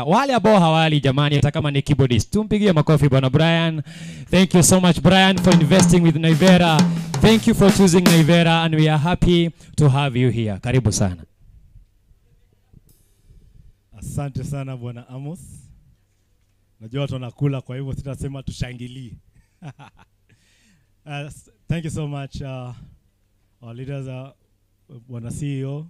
Wale ambao hawali jamani, hata kama ni keyboardist, tumpigie makofi bwana Brian. Thank you so much Brian for investing with Naivera. Thank you for choosing Naivera and we are happy to have you here. Karibu sana. Asante sana bwana Amos. Najua watu wanakula kwa hivyo sitasema tushangilie. Thank you so much our leaders, bwana CEO.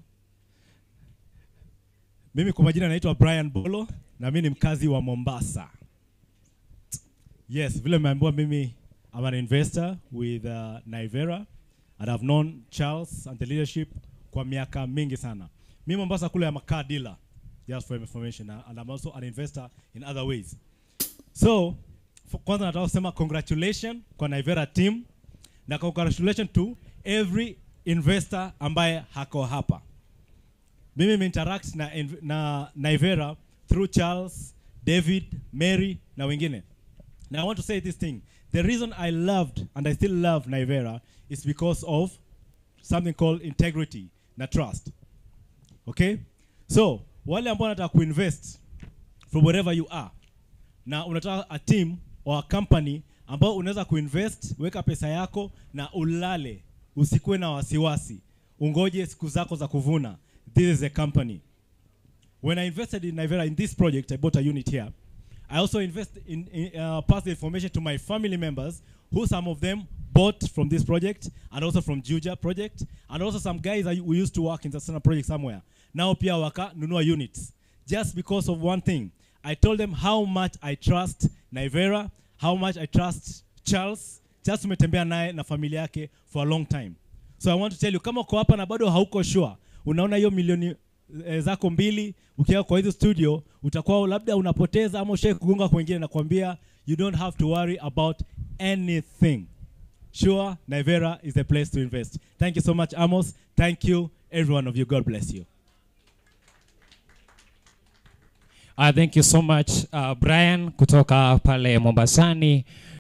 Mimi kwa majina naitwa Brian Bolo na mimi ni mkazi wa Mombasa. Yes, vile nimeambiwa mimi I'm an investor with Naivera and I've known Charles and the leadership kwa miaka mingi sana. Mimi Mombasa kule I'm a car dealer, just for information, and I'm also an investor in other ways. So, kwanza nataka kusema congratulations kwa Naivera team na congratulations to every investor ambaye hako hapa. Mimi interact na Naivera through Charles, David, Mary na wengine. Now I want to say this thing. The reason I loved and I still love Naivera is because of something called integrity na trust. Okay? So, wale ambao wanataka kuinvest from wherever you are. Na unataka a team or a company ambao unaweza kuinvest, weka pesa yako na ulale, usikuwe na wasiwasi. Ungoje siku zako za kuvuna. This is a company. When I invested in Naivera in this project, I bought a unit here. I also passed the information to my family members, who some of them bought from this project, and also from Juja project, and also some guys who used to work in the Sana project somewhere. Now pia waka nunua units. Just because of one thing. I told them how much I trust Naivera, how much I trust Charles. Just tumetembea naye na familia yake for a long time. So I want to tell you, kama uko hapa na bado hauko sure, unaona hiyo milioni zako mbili ukiwa kwa hizo studio, utakuwa labda unapoteza ama ushaye kugonga kwa wengine na kuambia you don't have to worry about anything. Sure, Naivera is the place to invest. Thank you so much Amos. Thank you every one of you. God bless you. Thank you so much Brian kutoka pale Mombasani.